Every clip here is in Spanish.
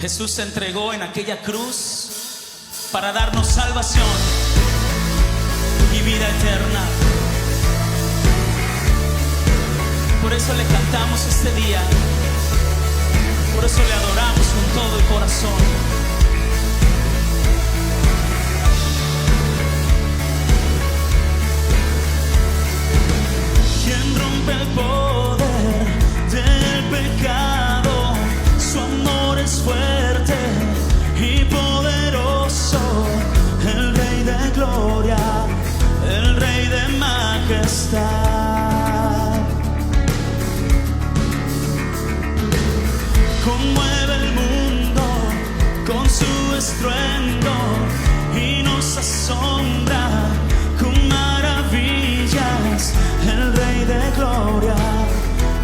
Jesús se entregó en aquella cruz para darnos salvación y vida eterna. Por eso le cantamos este día, por eso le adoramos con todo el corazón. Quien rompe el poder del pecado, su amor es fuerte y poderoso. El Rey de gloria, el Rey de majestad. Conmueve el mundo con su estruendo y nos asombra con maravillas. El Rey de gloria,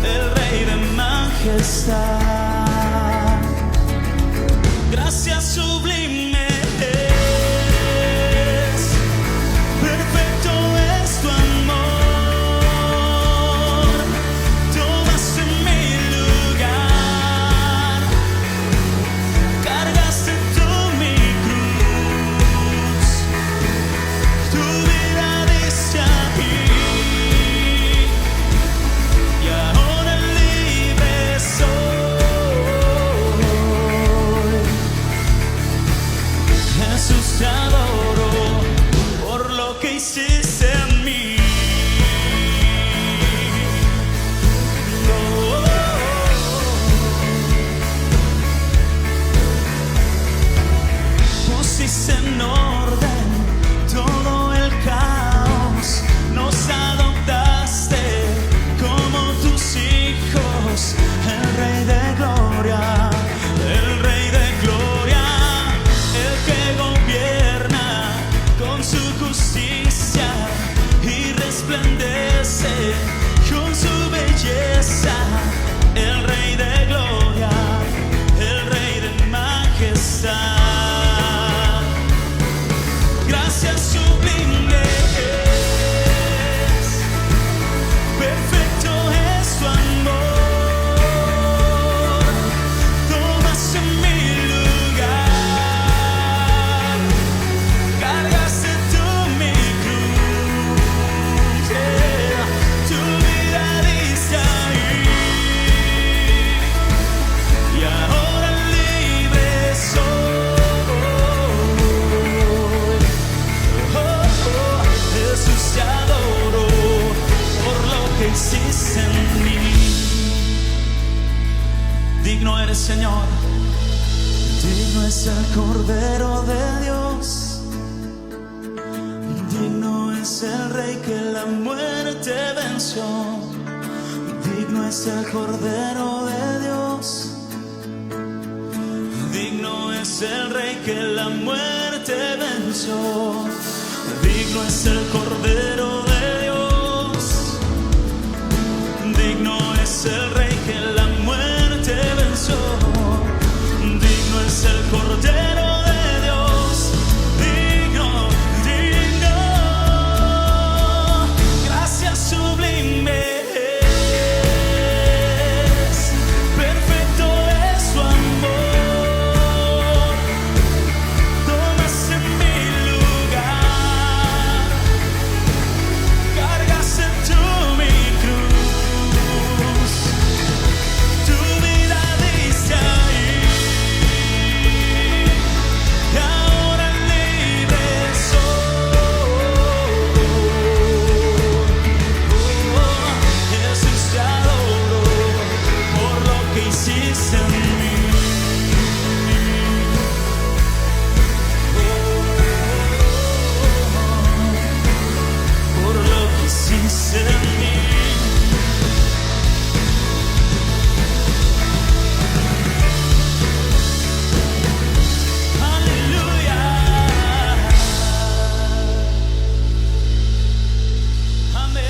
el Rey de majestad. Gracias sublime. En orden todo el caos, nos adoptaste como tus hijos. El Rey de gloria, el Rey de gloria, el que gobierna con su justicia y resplandece con su belleza. El Rey de gloria, el Rey de majestad. Gracias sublime es, perfecto es tu amor. Tomaste mi lugar, cargaste tú mi cruz, yeah. Tu vida diste ahí y ahora libre soy. Jesús, te adoro por lo que hiciste en mí. Digno eres, Señor. Digno es el Cordero de Dios. Digno es el Rey que la muerte venció. Digno es el Cordero de Dios. Digno es el Rey que la muerte venció. Digno es el Cordero de Dios. Digno es el Rey que la muerte venció. Digno es el Cordero de Dios. Digno, digno. Gracias sublime es, perfecto es tu amor. Tomaste mi lugar, cargaste tú mi cruz, tu vida diste ahí y ahora libre soy. Jesús, te adoro por lo que hiciste en mí. Por lo que hiciste en mí. Aleluya. Amén.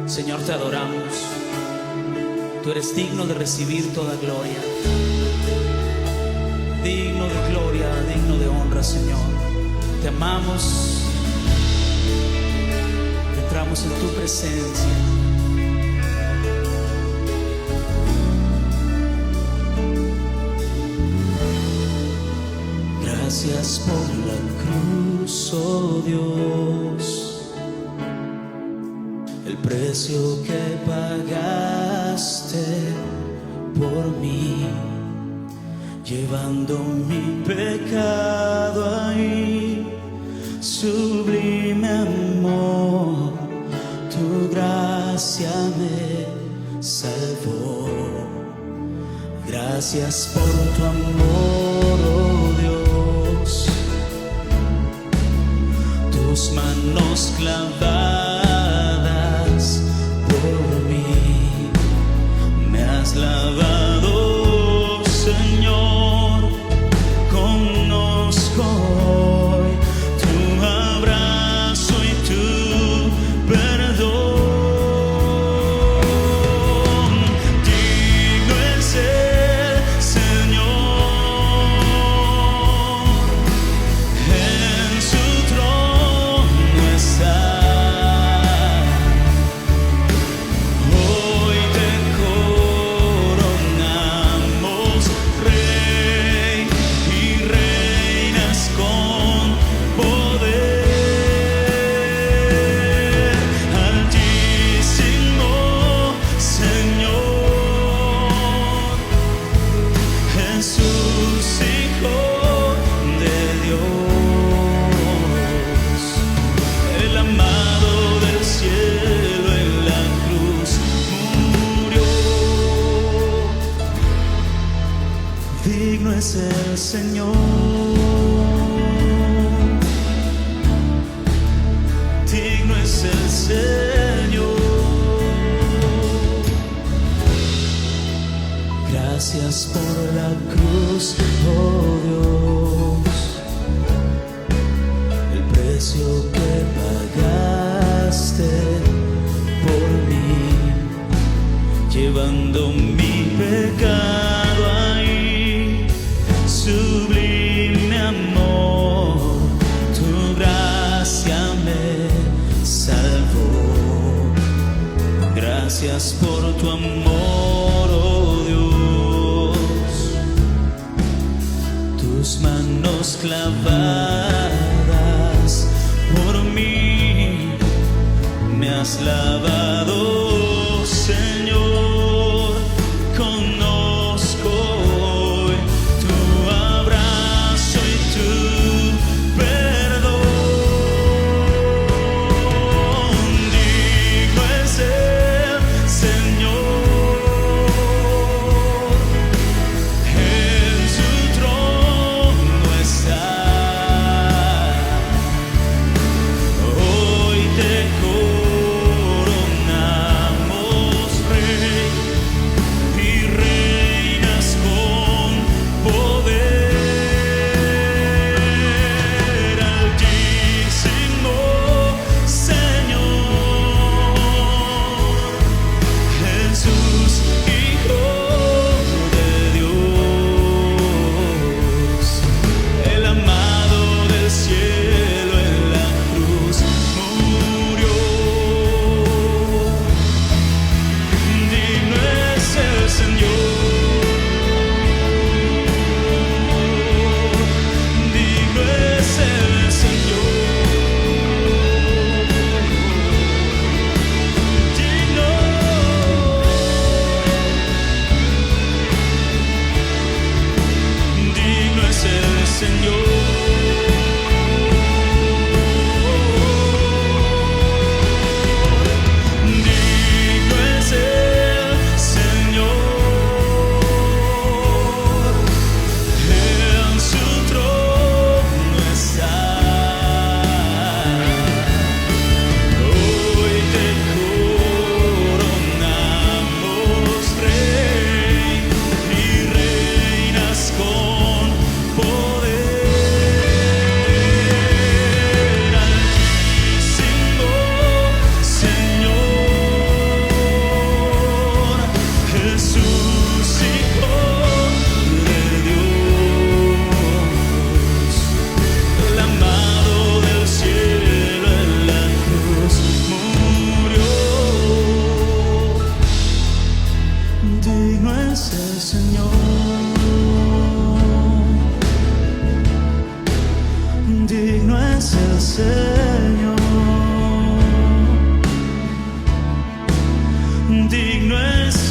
Señor, te adoramos. Tú eres digno de recibir toda gloria. Digno de gloria, digno de honra, Señor. Te amamos. Entramos en tu presencia. Gracias por la cruz, oh Dios, el precio que pagaste por mí, llevando mi pecado ahí. Sublime amor, tu gracia me salvó. Gracias por tu amor, oh Dios, tus manos clavadas por mí, me has lavado, Señor. Conozco hoy tu abrazo y tu perdón. Digno es el Señor, en su trono está. Hoy te coronamos, Rey, y reinas con poder. Altísimo Señor, Jesús, Hijo de Dios, el amado del cielo en la cruz murió. Digno es el Señor, digno es el Señor. Gracias por la cruz, oh Dios, el precio que pagaste por mí, llevando mi pecado ahí. Sublime amor, tu gracia me salvó. Gracias por tu amor, oh Dios, tus manos clavadas por mí, me has lavado, Señor. Conozco hoy tu abrazo y tu perdón. Digno es el Señor, en su trono está. Hoy te coronamos.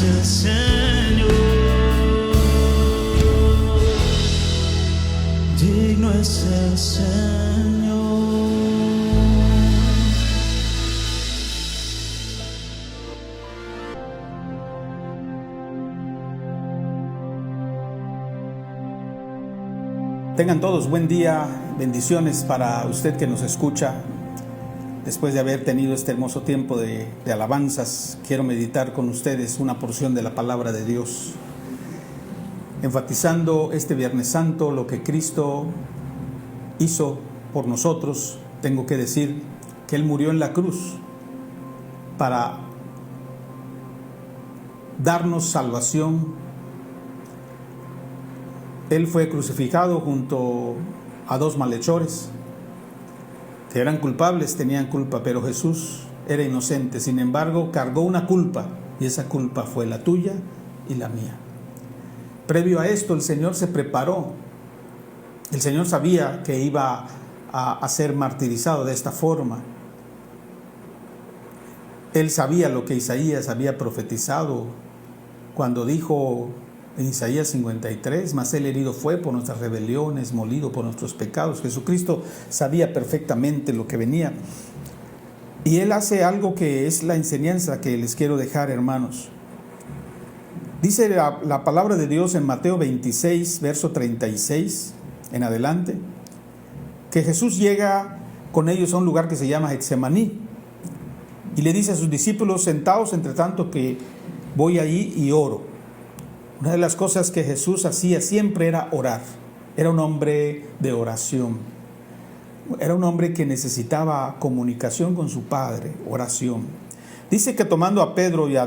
es el Señor, digno es el Señor. Tengan todos buen día, bendiciones para usted que nos escucha. Después de haber tenido este hermoso tiempo de alabanzas, quiero meditar con ustedes una porción de la palabra de Dios, enfatizando este Viernes Santo lo que Cristo hizo por nosotros. Tengo que decir que Él murió en la cruz para darnos salvación. Él fue crucificado junto a dos malhechores que eran culpables, tenían culpa, pero Jesús era inocente. Sin embargo, cargó una culpa, y esa culpa fue la tuya y la mía. Previo a esto, el Señor se preparó. El Señor sabía que iba a ser martirizado de esta forma. Él sabía lo que Isaías había profetizado cuando dijo en Isaías 53, mas Él herido fue por nuestras rebeliones, molido por nuestros pecados. Jesucristo sabía perfectamente lo que venía. Y Él hace algo que es la enseñanza que les quiero dejar, hermanos. Dice la palabra de Dios en Mateo 26, verso 36 en adelante, que Jesús llega con ellos a un lugar que se llama Getsemaní. Y le dice a sus discípulos: sentaos entre tanto que voy allí y oro. Una de las cosas que Jesús hacía siempre era orar. Era un hombre de oración. Era un hombre que necesitaba comunicación con su Padre, oración. Dice que tomando a Pedro y a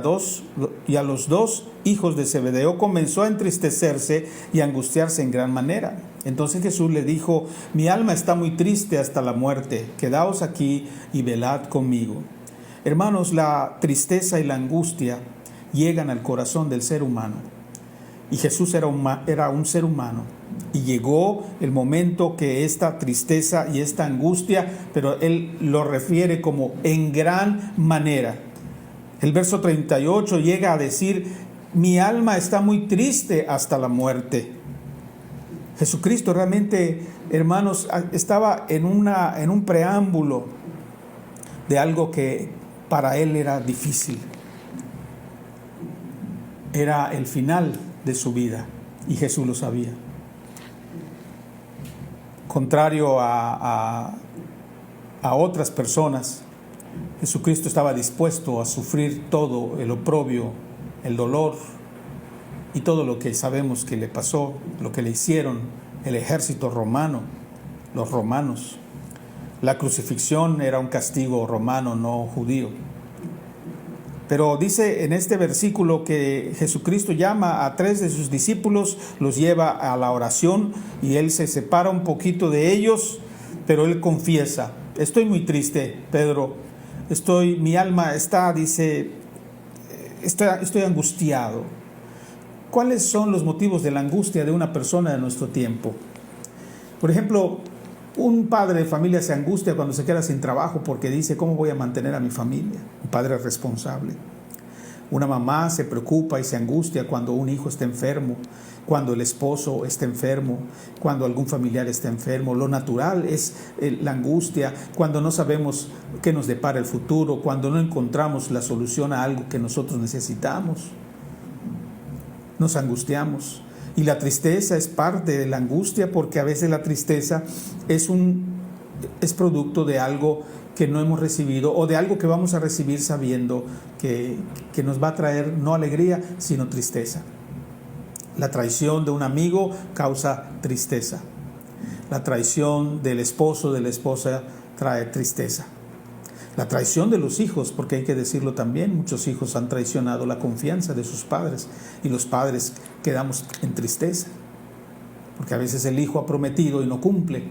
los dos hijos de Zebedeo, comenzó a entristecerse y a angustiarse en gran manera. Entonces Jesús le dijo: mi alma está muy triste hasta la muerte, quedaos aquí y velad conmigo. Hermanos, la tristeza y la angustia llegan al corazón del ser humano. Y Jesús era un ser humano. Y llegó el momento que esta tristeza y esta angustia, pero Él lo refiere como en gran manera. El verso 38 llega a decir: mi alma está muy triste hasta la muerte. Jesucristo realmente, hermanos, estaba en un preámbulo de algo que para Él era difícil. Era el final de su vida, y Jesús lo sabía. Contrario a otras personas, Jesucristo estaba dispuesto a sufrir todo el oprobio, el dolor y todo lo que sabemos que le pasó, lo que le hicieron el ejército romano, los romanos. La crucifixión era un castigo romano, no judío. Pero dice en este versículo que Jesucristo llama a 3 de sus discípulos, los lleva a la oración y Él se separa un poquito de ellos, pero Él confiesa: estoy muy triste, Pedro, mi alma está, dice, estoy angustiado. ¿Cuáles son los motivos de la angustia de una persona de nuestro tiempo? Por ejemplo, un padre de familia se angustia cuando se queda sin trabajo porque dice: ¿cómo voy a mantener a mi familia? Un padre responsable. Una mamá se preocupa y se angustia cuando un hijo está enfermo, cuando el esposo está enfermo, cuando algún familiar está enfermo. Lo natural es la angustia cuando no sabemos qué nos depara el futuro, cuando no encontramos la solución a algo que nosotros necesitamos. Nos angustiamos. Y la tristeza es parte de la angustia, porque a veces la tristeza es producto de algo que no hemos recibido o de algo que vamos a recibir sabiendo que nos va a traer no alegría, sino tristeza. La traición de un amigo causa tristeza. La traición del esposo, de la esposa, trae tristeza. La traición de los hijos, porque hay que decirlo también, muchos hijos han traicionado la confianza de sus padres y los padres quedamos en tristeza, porque a veces el hijo ha prometido y no cumple.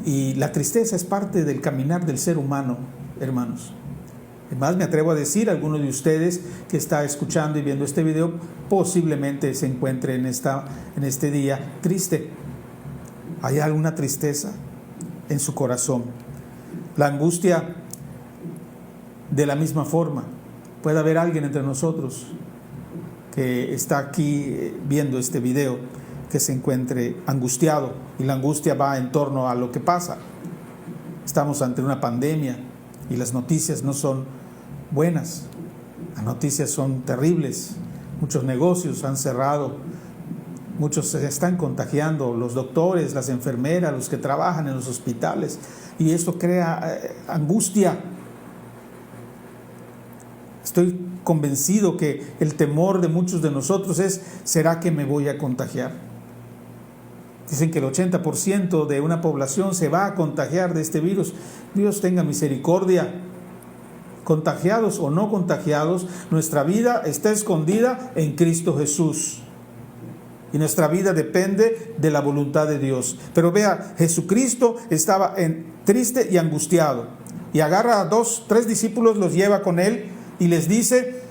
Y la tristeza es parte del caminar del ser humano, hermanos. Además, me atrevo a decir, alguno de ustedes que está escuchando y viendo este video posiblemente se encuentre en este día triste. ¿Hay alguna tristeza en su corazón? La angustia, de la misma forma, Puede haber alguien entre nosotros que está aquí viendo este video que se encuentre angustiado, y la angustia va en torno a lo que pasa. Estamos ante una pandemia y las noticias no son buenas, las noticias son terribles. Muchos negocios han cerrado, muchos se están contagiando, los doctores, las enfermeras, los que trabajan en los hospitales, y esto crea angustia. Estoy convencido que el temor de muchos de nosotros es: ¿será que me voy a contagiar? Dicen que el 80% de una población se va a contagiar de este virus. Dios tenga misericordia. Contagiados o no contagiados, nuestra vida está escondida en Cristo Jesús. Y nuestra vida depende de la voluntad de Dios. Pero vea, Jesucristo estaba triste y angustiado. Y agarra a 3 discípulos, los lleva con él y les dice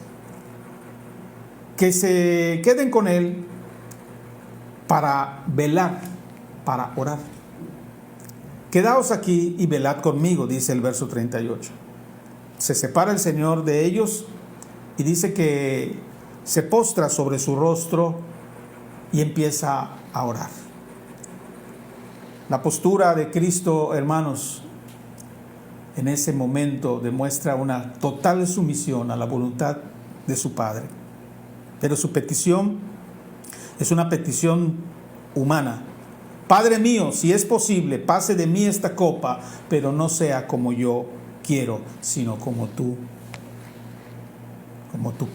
que se queden con él para velar, para orar. Quedaos aquí y velad conmigo, dice el verso 38. Se separa el Señor de ellos y dice que se postra sobre su rostro y empieza a orar. La postura de Cristo, hermanos, en ese momento demuestra una total sumisión a la voluntad de su Padre. Pero su petición es una petición humana. Padre mío, si es posible, pase de mí esta copa, pero no sea como yo quiero, sino como tú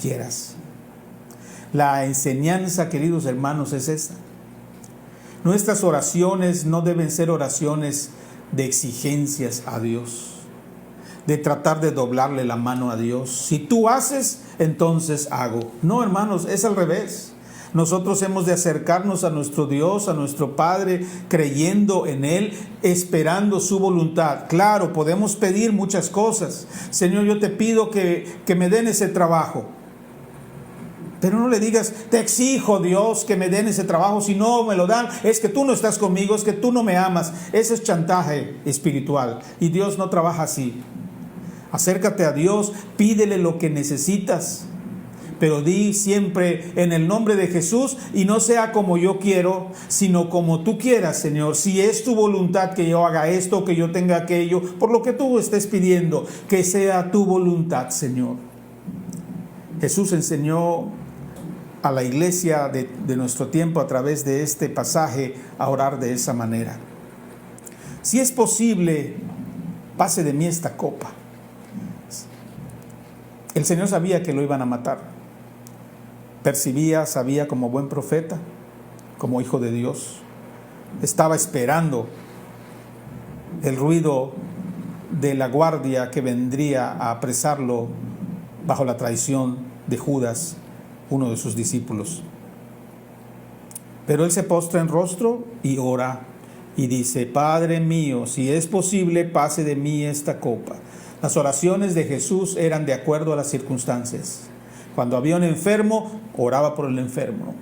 quieras. La enseñanza, queridos hermanos, es esta. Nuestras oraciones no deben ser oraciones de exigencias a Dios, de tratar de doblarle la mano a Dios. Si tú haces, entonces hago. No, hermanos, es al revés. Nosotros hemos de acercarnos a nuestro Dios, a nuestro Padre, creyendo en Él, esperando su voluntad. Claro, podemos pedir muchas cosas. Señor, yo te pido que me den ese trabajo. Pero no le digas: te exijo, Dios, que me den ese trabajo. Si no me lo dan, es que tú no estás conmigo, es que tú no me amas. Ese es chantaje espiritual. Y Dios no trabaja así. Acércate a Dios, pídele lo que necesitas. Pero di siempre en el nombre de Jesús, y no sea como yo quiero, sino como tú quieras, Señor. Si es tu voluntad que yo haga esto, que yo tenga aquello, por lo que tú estés pidiendo, que sea tu voluntad, Señor. Jesús enseñó a la iglesia de nuestro tiempo a través de este pasaje a orar de esa manera. Si es posible, pase de mí esta copa. El Señor sabía que lo iban a matar. Percibía, sabía, como buen profeta, como hijo de Dios. Estaba esperando el ruido de la guardia que vendría a apresarlo bajo la traición de Judas, uno de sus discípulos. Pero él se postra en rostro y ora y dice: Padre mío, si es posible, pase de mí esta copa. Las oraciones de Jesús eran de acuerdo a las circunstancias. Cuando había un enfermo, oraba por el enfermo.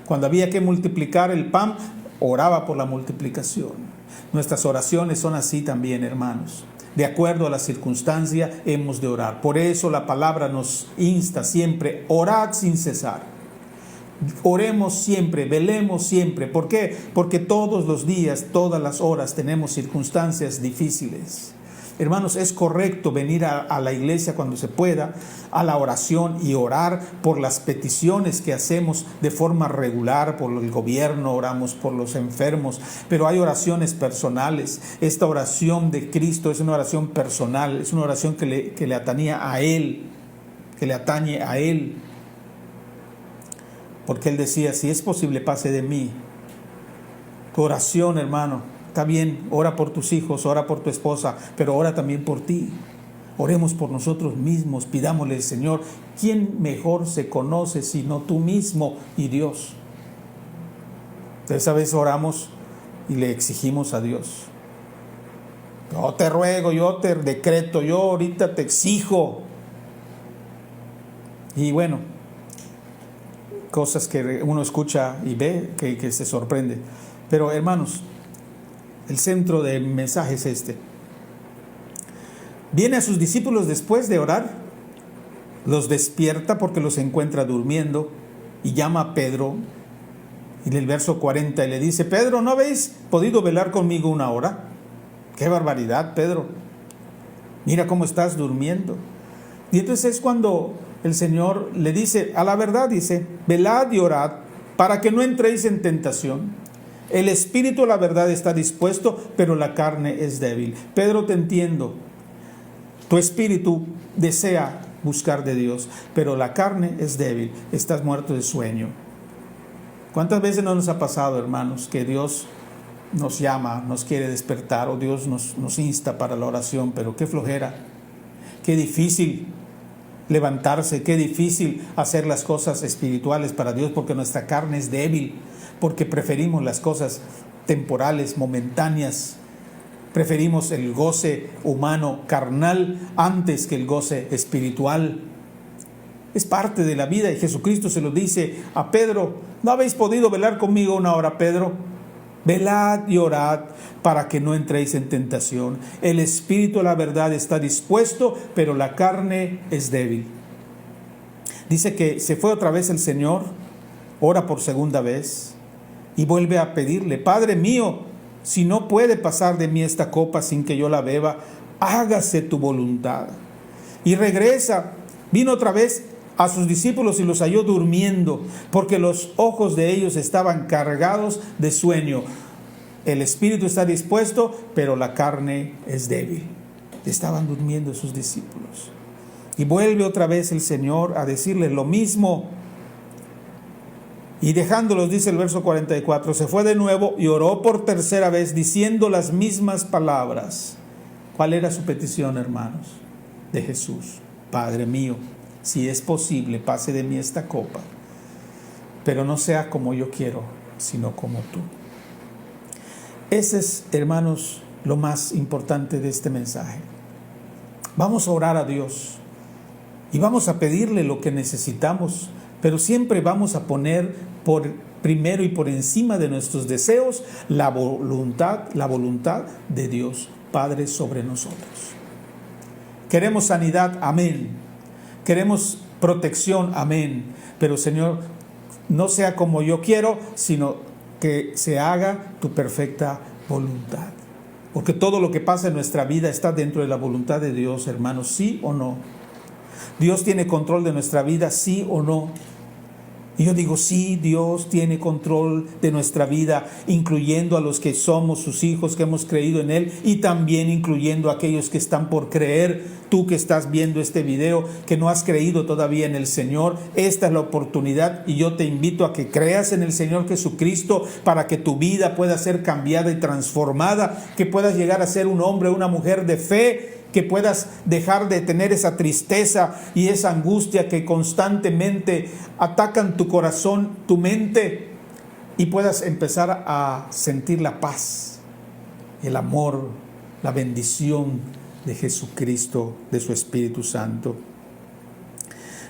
Cuando había que multiplicar el pan, oraba por la multiplicación. Nuestras oraciones son así también, hermanos. De acuerdo a la circunstancia hemos de orar. Por eso la palabra nos insta siempre: orad sin cesar. Oremos siempre, velemos siempre. ¿Por qué? Porque todos los días, todas las horas tenemos circunstancias difíciles. Hermanos, es correcto venir a la iglesia cuando se pueda, a la oración, y orar por las peticiones que hacemos de forma regular, por el gobierno, oramos por los enfermos, pero hay oraciones personales. Esta oración de Cristo es una oración personal, es una oración que le atañe a Él, porque Él decía: si es posible, pase de mí. Tu oración, hermano, está bien, ora por tus hijos, ora por tu esposa, pero ora también por ti. Oremos por nosotros mismos, pidámosle: Señor, ¿quién mejor se conoce sino tú mismo y Dios? Entonces a veces oramos y le exigimos a Dios: yo te ruego, yo te decreto, yo ahorita te exijo. Y bueno, cosas que uno escucha y ve que se sorprende. Pero hermanos, el centro del mensaje es este. Viene a sus discípulos después de orar, los despierta porque los encuentra durmiendo y llama a Pedro. Y en el verso 40 le dice: Pedro, ¿no habéis podido velar conmigo una hora? ¡Qué barbaridad, Pedro! Mira cómo estás durmiendo. Y entonces es cuando el Señor le dice, a la verdad dice: velad y orad para que no entréis en tentación. El espíritu, la verdad, está dispuesto, pero la carne es débil. Pedro, te entiendo. Tu espíritu desea buscar de Dios, pero la carne es débil. Estás muerto de sueño. ¿Cuántas veces no nos ha pasado, hermanos, que Dios nos llama, nos quiere despertar, o Dios nos insta para la oración, pero qué flojera, qué difícil levantarse, qué difícil hacer las cosas espirituales para Dios, porque nuestra carne es débil, porque preferimos las cosas temporales, momentáneas, preferimos el goce humano, carnal, antes que el goce espiritual. Es parte de la vida y Jesucristo se lo dice a Pedro: ¿no habéis podido velar conmigo una hora, Pedro? Velad y orad para que no entréis en tentación. El espíritu, la verdad, está dispuesto, pero la carne es débil. Dice que se fue otra vez el Señor, ora por segunda vez y vuelve a pedirle: Padre mío, si no puede pasar de mí esta copa sin que yo la beba, hágase tu voluntad. Y regresa, vino otra vez a sus discípulos y los halló durmiendo, porque los ojos de ellos estaban cargados de sueño. El espíritu está dispuesto, pero la carne es débil. Estaban durmiendo sus discípulos. Y vuelve otra vez el Señor a decirles lo mismo. Y dejándolos, dice el verso 44, se fue de nuevo y oró por tercera vez, diciendo las mismas palabras. ¿Cuál era su petición, hermanos? De Jesús: Padre mío, si es posible, pase de mí esta copa, pero no sea como yo quiero, sino como tú. Ese es, hermanos, lo más importante de este mensaje. Vamos a orar a Dios y vamos a pedirle lo que necesitamos, pero siempre vamos a poner por primero y por encima de nuestros deseos la voluntad de Dios Padre sobre nosotros. Queremos sanidad, amén. Queremos protección, amén. Pero Señor, no sea como yo quiero, sino que se haga tu perfecta voluntad. Porque todo lo que pasa en nuestra vida está dentro de la voluntad de Dios, hermanos, ¿sí o no? Dios tiene control de nuestra vida, ¿sí o no? Y yo digo, sí, Dios tiene control de nuestra vida, incluyendo a los que somos sus hijos, que hemos creído en Él, y también incluyendo a aquellos que están por creer. Tú que estás viendo este video, que no has creído todavía en el Señor, esta es la oportunidad y yo te invito a que creas en el Señor Jesucristo para que tu vida pueda ser cambiada y transformada, que puedas llegar a ser un hombre o una mujer de fe, que puedas dejar de tener esa tristeza y esa angustia que constantemente atacan tu corazón, tu mente, y puedas empezar a sentir la paz, el amor, la bendición de Jesucristo, de su Espíritu Santo.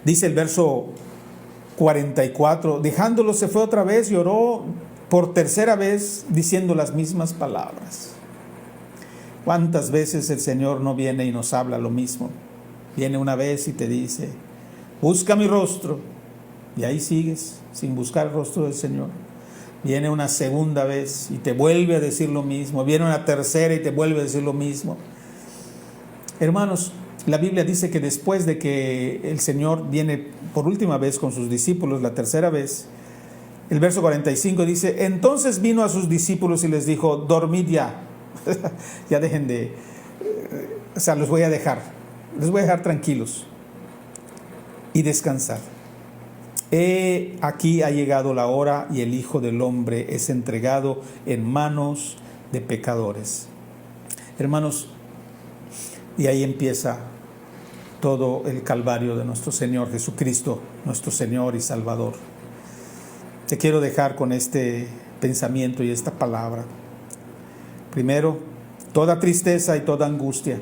Dice el verso 44, dejándolo se fue otra vez y oró por tercera vez diciendo las mismas palabras. ¿Cuántas veces el Señor no viene y nos habla lo mismo? Viene una vez y te dice: busca mi rostro, y ahí sigues sin buscar el rostro del Señor. Viene una segunda vez y te vuelve a decir lo mismo. Viene una tercera y te vuelve a decir lo mismo. Hermanos, la Biblia dice que después de que el Señor viene por última vez con sus discípulos, la tercera vez, el verso 45 dice: entonces vino a sus discípulos y les dijo: dormid ya. Ya dejen de... los voy a dejar tranquilos y descansar. He aquí ha llegado la hora y el Hijo del Hombre es entregado en manos de pecadores. Hermanos, y ahí empieza todo el calvario de nuestro Señor Jesucristo, nuestro Señor y Salvador. Te quiero dejar con este pensamiento y esta palabra. Primero, toda tristeza y toda angustia,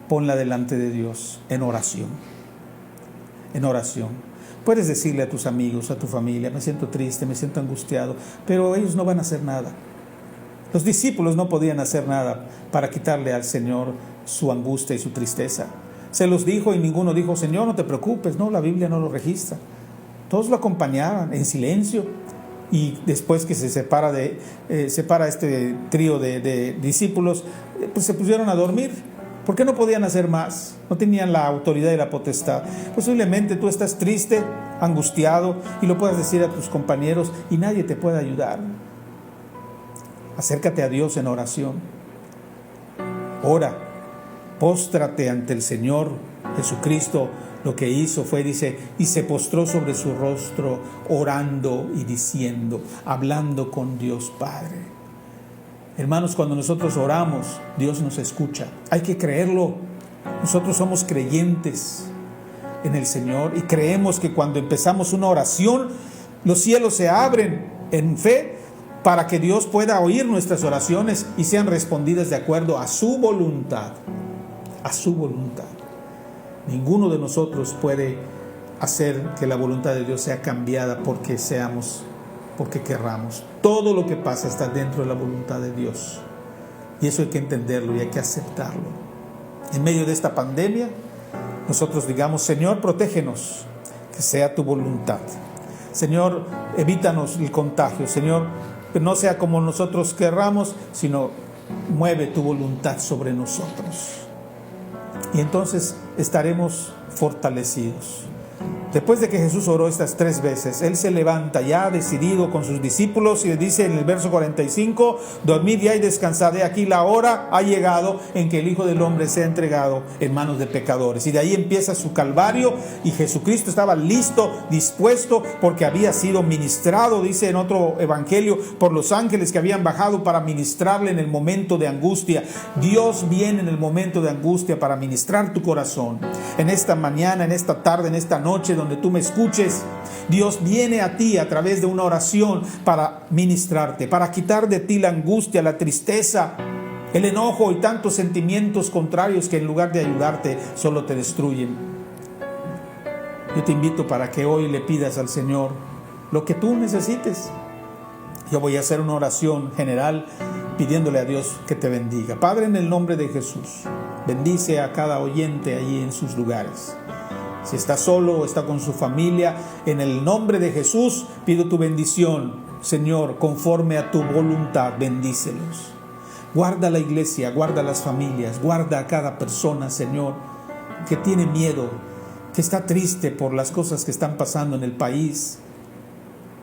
ponla delante de Dios en oración. En oración. Puedes decirle a tus amigos, a tu familia: me siento triste, me siento angustiado, pero ellos no van a hacer nada. Los discípulos no podían hacer nada para quitarle al Señor su angustia y su tristeza. Se los dijo y ninguno dijo: Señor, no te preocupes. No, la Biblia no lo registra. Todos lo acompañaban en silencio. Y después que se separa este trío de discípulos, pues se pusieron a dormir. ¿Por qué no podían hacer más? No tenían la autoridad y la potestad. Posiblemente tú estás triste, angustiado, y lo puedas decir a tus compañeros y nadie te puede ayudar. Acércate a Dios en oración. Ora, póstrate ante el Señor Jesucristo. Lo que hizo fue, dice, y se postró sobre su rostro, orando y diciendo, hablando con Dios Padre. Hermanos, cuando nosotros oramos, Dios nos escucha. Hay que creerlo. Nosotros somos creyentes en el Señor y creemos que cuando empezamos una oración, los cielos se abren en fe para que Dios pueda oír nuestras oraciones y sean respondidas de acuerdo a su voluntad. A su voluntad. Ninguno de nosotros puede hacer que la voluntad de Dios sea cambiada porque querramos. Todo lo que pasa está dentro de la voluntad de Dios. Y eso hay que entenderlo y hay que aceptarlo. En medio de esta pandemia, nosotros digamos: Señor, protégenos, que sea tu voluntad. Señor, evítanos el contagio. Señor, que no sea como nosotros querramos, sino mueve tu voluntad sobre nosotros. Y entonces estaremos fortalecidos. Después de que Jesús oró estas 3 veces, Él se levanta ya decidido con sus discípulos y les dice en el verso 45: dormid ya y descansad, de aquí la hora ha llegado en que el Hijo del Hombre sea entregado en manos de pecadores. Y de ahí empieza su calvario, y Jesucristo estaba listo, dispuesto, porque había sido ministrado, dice en otro evangelio, por los ángeles que habían bajado para ministrarle en el momento de angustia. Dios viene en el momento de angustia para ministrar tu corazón. En esta mañana, en esta tarde, en esta noche donde tú me escuches, Dios viene a ti a través de una oración para ministrarte, para quitar de ti la angustia, la tristeza, el enojo y tantos sentimientos contrarios que en lugar de ayudarte solo te destruyen. Yo te invito para que hoy le pidas al Señor lo que tú necesites. Yo voy a hacer una oración general pidiéndole a Dios que te bendiga. Padre, en el nombre de Jesús, bendice a cada oyente allí en sus lugares. Si está solo o está con su familia, en el nombre de Jesús pido tu bendición. Señor, conforme a tu voluntad, bendícelos. Guarda la iglesia, guarda las familias, guarda a cada persona, Señor, que tiene miedo, que está triste por las cosas que están pasando en el país,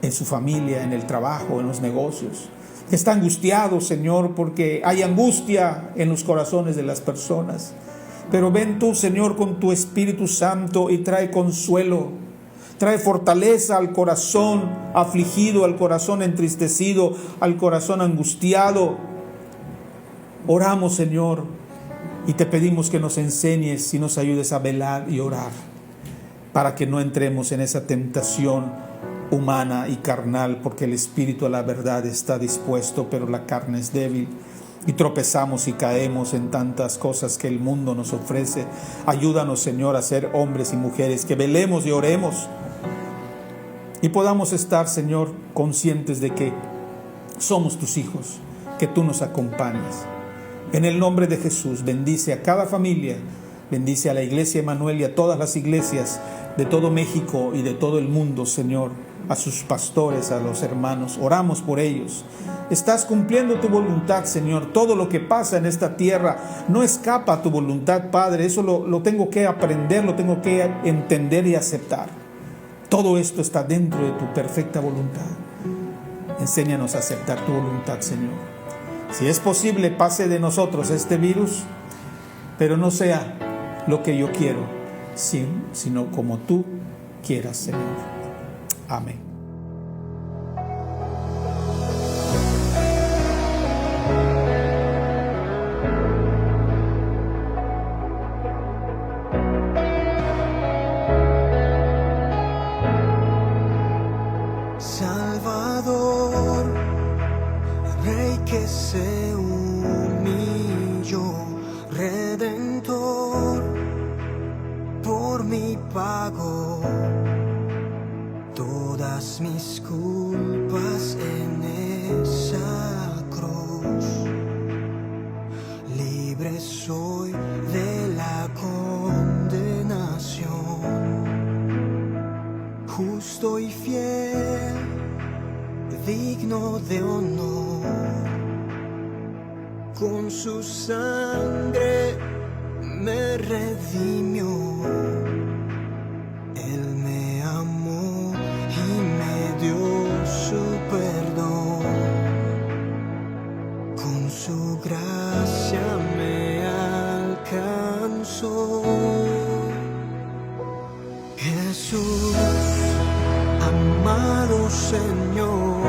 en su familia, en el trabajo, en los negocios. Que está angustiado, Señor, porque hay angustia en los corazones de las personas. Pero ven tú, Señor, con tu Espíritu Santo y trae consuelo, trae fortaleza al corazón afligido, al corazón entristecido, al corazón angustiado. Oramos, Señor, y te pedimos que nos enseñes y nos ayudes a velar y orar para que no entremos en esa tentación humana y carnal, porque el Espíritu a la verdad está dispuesto, pero la carne es débil. Y tropezamos y caemos en tantas cosas que el mundo nos ofrece. Ayúdanos, Señor, a ser hombres y mujeres que velemos y oremos y podamos estar, Señor, conscientes de que somos tus hijos, que tú nos acompañas. En el nombre de Jesús, bendice a cada familia, bendice a la Iglesia Emanuel y a todas las iglesias de todo México y de todo el mundo, Señor, a sus pastores, a los hermanos. Oramos por ellos. Estás cumpliendo tu voluntad, Señor. Todo lo que pasa en esta tierra no escapa a tu voluntad, Padre. Eso lo tengo que aprender, lo tengo que entender y aceptar. Todo esto está dentro de tu perfecta voluntad. Enséñanos a aceptar tu voluntad, Señor. Si es posible, pase de nosotros este virus, pero no sea lo que yo quiero, sino como tú quieras, Señor. Amén. Salvador, Rey que se humilló, Redentor, por mi pago todas mis culpas en esa cruz. Libre soy de la condenación. justo y fiel, digno de honor. Con su sangre me redimió. Él me amó y me dio su perdón. Con su gracia me alcanzó. Jesús, amado Señor,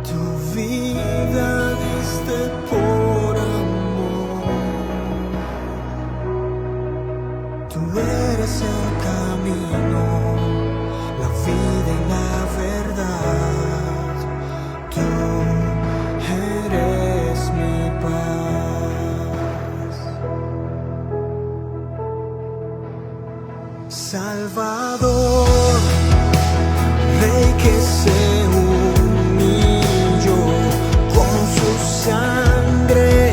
tu vida diste por amor. Tú eres el camino, la vida y la verdad. Tú eres mi paz. Salvador, Rey que se humilló, con su sangre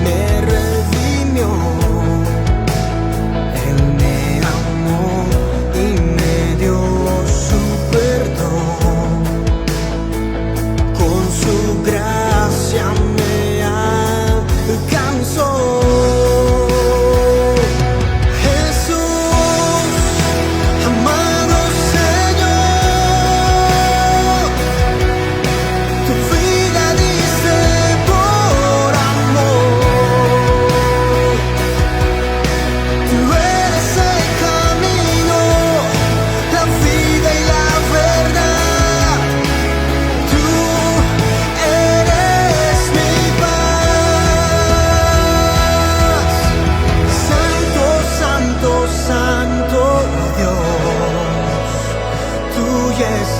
me redimió. Él me amó y me dio su perdón. Con su gracia me alcanzó.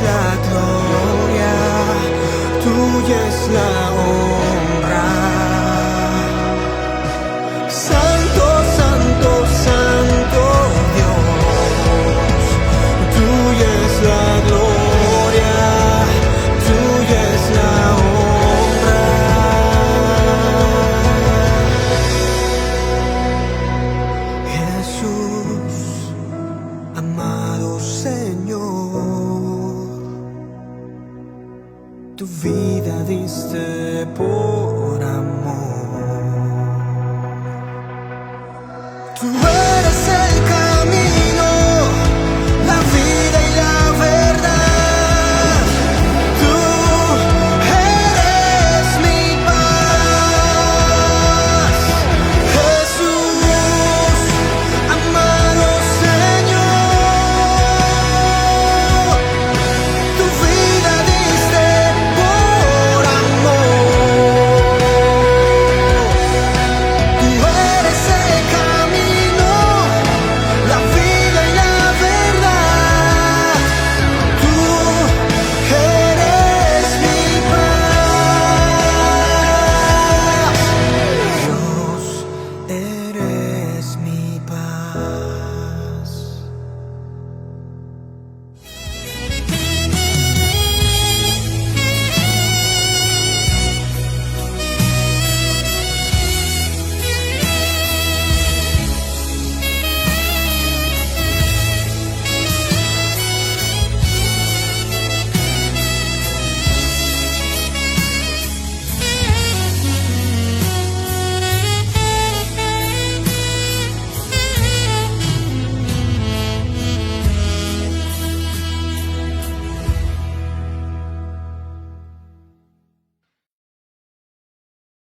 La gloria, tuya es la honra. Santo, santo, santo Dios, tuya es la gloria, tuya es la honra. Jesús, amado Señor, tu vida diste por amor. Tú eres el